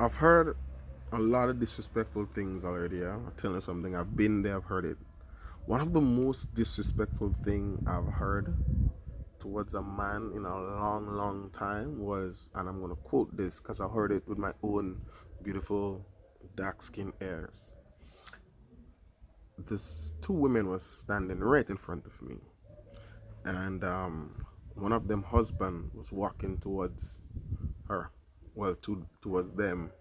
I've heard a lot of disrespectful things already. Yeah? I'll tell you something. I've been there. I've heard it. One of the most disrespectful thing I've heard towards a man in a long, long time was, and I'm gonna quote this because I heard it with my own beautiful dark skin heirs. This two women was standing right in front of me, and one of them husband was walking towards her, well, towards them,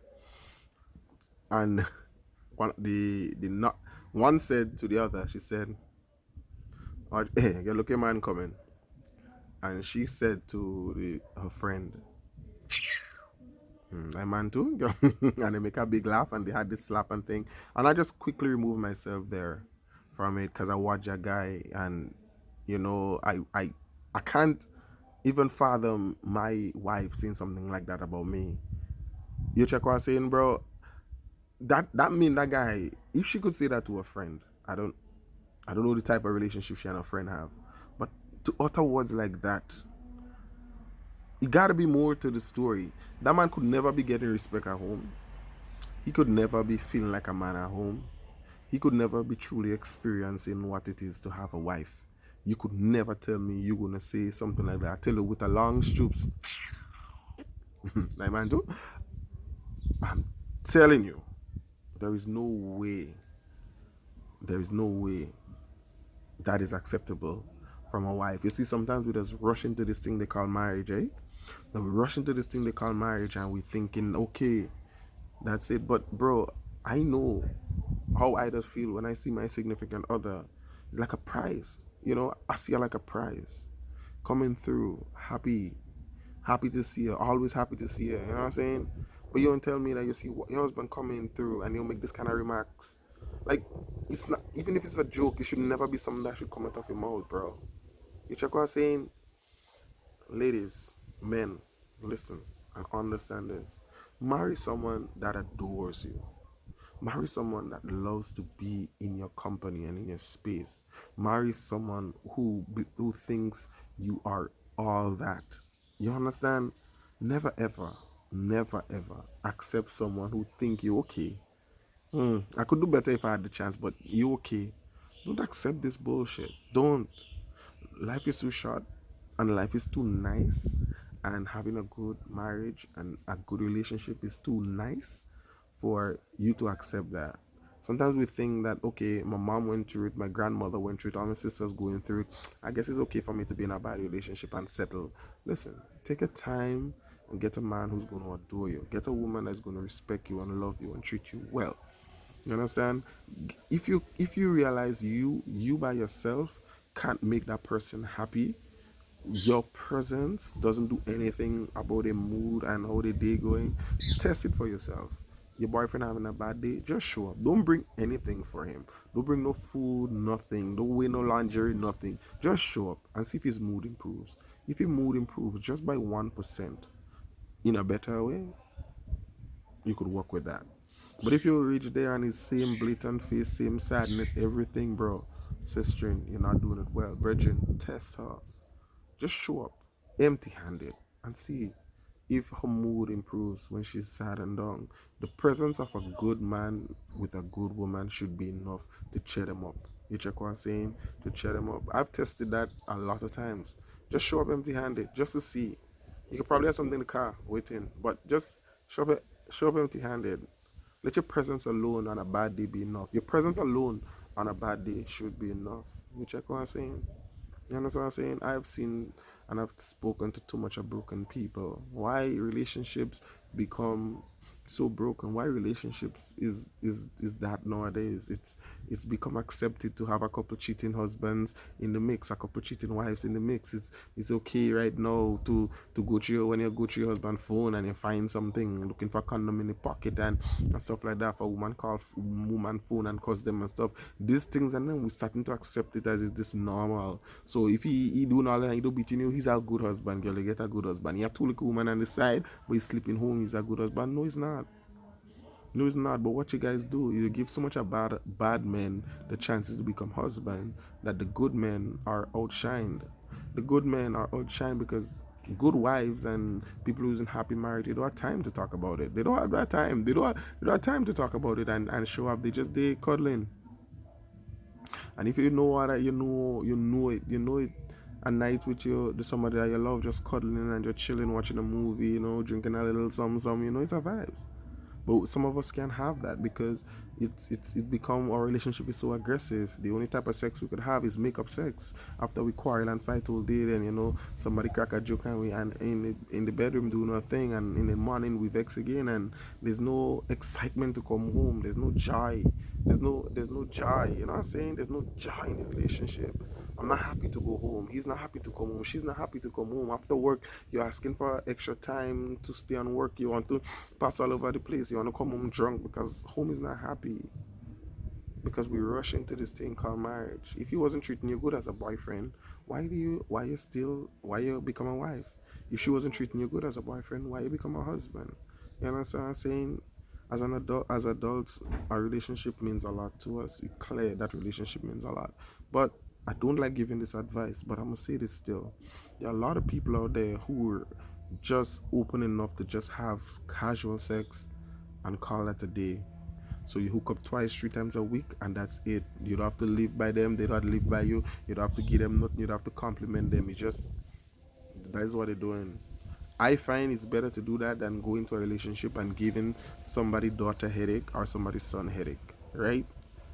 and the not one said to the other, she said, "Oh, hey, you look a man coming," and she said to her friend, "I man too," and they make a big laugh, and they had this slap and thing, and I just quickly removed myself there from it because I watch a guy, and I can't even fathom my wife saying something like that about me. You check what I'm saying, bro? That mean that guy, if she could say that to a friend, I don't know the type of relationship she and her friend have, but to utter words like that, it gotta be more to the story. That man could never be getting respect at home. He could never be feeling like a man at home. He could never be truly experiencing what it is to have a wife. You could never tell me you're gonna say something like that. I tell you with a long stroops, like man do. I'm telling you, there is no way, there is no way that is acceptable from a wife. You see, sometimes we just rush into this thing they call marriage, eh? Then we rush into this thing they call marriage and we thinking, okay, that's it. But bro, I know how I just feel when I see my significant other. It's like a prize. I see her like a prize. Coming through, happy to see her, always happy to see her, you know what I'm saying? But you don't tell me that you see your husband coming through and you'll make this kind of remarks. Like, it's not, even if it's a joke, it should never be something that should come out of your mouth, bro. You check what I'm saying? Ladies, men, listen and understand this. Marry someone that adores you. Marry someone that loves to be in your company and in your space. Marry someone who thinks you are all that. You understand? Never ever, never ever accept someone who think you okay. I could do better if I had the chance, but you okay. Don't accept this bullshit. Don't. Life is too short and life is too nice, and having a good marriage and a good relationship is too nice for you to accept that. Sometimes we think that, okay, my mom went through it, my grandmother went through it, all my sisters going through it, I guess it's okay for me to be in a bad relationship and settle. Listen, take a time and get a man who's going to adore you, get a woman that's going to respect you and love you and treat you well. You understand? If you realize you by yourself can't make that person happy, your presence doesn't do anything about their mood and how the day going. Test it for yourself. Your boyfriend having a bad day, just show up. Don't bring anything for him. Don't bring no food, nothing. Don't wear no lingerie, nothing. Just show up and see if his mood improves. If his mood improves just by 1% in a better way, you could work with that. But if you reach there and it's same blatant face, same sadness, everything, bro, sister, you're not doing it well. Brethren, test her. Just show up empty handed and see if her mood improves when she's sad and down. The presence of a good man with a good woman should be enough to cheer them up. You check what I'm saying? To cheer them up. I've tested that a lot of times. Just show up empty handed just to see. You could probably have something in the car waiting, but just show up empty handed. Let your presence alone on a bad day be enough. Your presence alone on a bad day should be enough. You check what I'm saying? You understand what I'm saying? I've seen and I've spoken to too much of broken people. Why relationships become so broken? Why relationships is that nowadays? It's become accepted to have a couple cheating husbands in the mix, a couple cheating wives in the mix. It's okay right now to go to your when you go to your husband's phone and you find something looking for a condom in the pocket and stuff like that for a woman call woman phone and cuss them and stuff. These things, and then we're starting to accept it as is this normal. So if he doing all that and he don't beating you, he's a good husband, girl. You get a good husband. You have two little women on the side, but he's sleeping home. He's a good husband. No, he's not. No, it's not. But what you guys do, you give so much of bad men the chances to become husband that the good men are outshined. The good men are outshined because Good wives and people who's in happy marriage, they don't have time to talk about it. They don't have that time. They don't have time to talk about it and show up. They cuddling. And if you know what, you know it. A night with your the somebody that you love, just cuddling and just chilling, watching a movie, drinking a little some, it's a vibes. But some of us can't have that because it become our relationship is so aggressive. The only type of sex we could have is make up sex. After we quarrel and fight all day, then somebody crack a joke and we and in the bedroom do nothing, and in the morning we vex again, and there's no excitement to come home. There's no joy. There's no joy. You know what I'm saying? There's no joy in the relationship. I'm not happy to go home. He's not happy to come home. She's not happy to come home. After work, you're asking for extra time to stay on work. You want to pass all over the place. You want to come home drunk because home is not happy. Because we rush into this thing called marriage. If he wasn't treating you good as a boyfriend, why you become a wife? If she wasn't treating you good as a boyfriend, why you become a husband? You understand what I'm saying? As adults, our relationship means a lot to us. It's clear that relationship means a lot. But I don't like giving this advice, but I'm gonna say this still. There are a lot of people out there who are just open enough to just have casual sex and call it a day. So you hook up twice, 3 times a week, and that's it. You don't have to live by them. They don't have to live by you. You don't have to give them nothing. You don't have to compliment them. It's just that is what they're doing. I find it's better to do that than go into a relationship and giving somebody daughter headache or somebody son headache, right?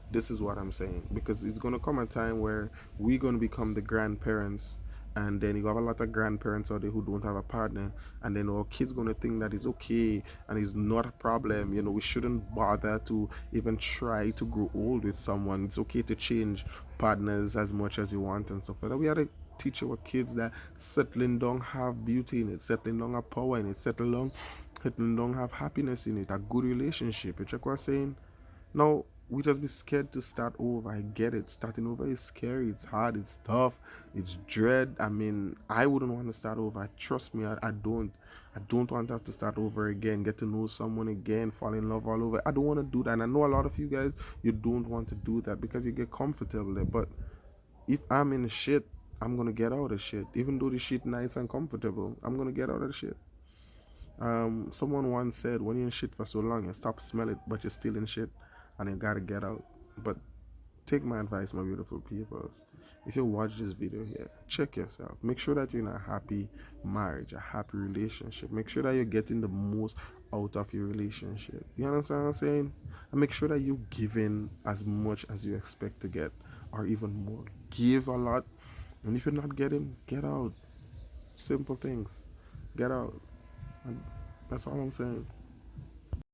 This is what I'm saying because it's gonna come a time where we're gonna become the grandparents, and then you have a lot of grandparents out there who don't have a partner, and then our kids gonna think that it's okay and it's not a problem. We shouldn't bother to even try to grow old with someone. It's okay to change partners as much as you want and stuff like that. We had to teach our kids that settling down have beauty in it, settling down have power in it, settling down have happiness in it, a good relationship. You check what I'm saying? Now, we just be scared to start over. I get it. Starting over is scary. It's hard. It's tough. It's dread. I mean, I wouldn't want to start over. Trust me, I don't. I don't want to have to start over again, get to know someone again, fall in love all over. I don't want to do that. And I know a lot of you guys, you don't want to do that because you get comfortable there. But if I'm in the shit, I'm gonna get out of shit. Even though the shit nice and comfortable, I'm gonna get out of the shit. Someone once said, when you're in shit for so long, you stop smell it, but you're still in shit, and you gotta get out. But take my advice, my beautiful people. If you watch this video here, check yourself. Make sure that you're in a happy marriage, a happy relationship. Make sure that you're getting the most out of your relationship. You understand what I'm saying? And make sure that you're giving as much as you expect to get, or even more. Give a lot, and if you're not getting, get out. Simple things. Get out. And that's all I'm saying.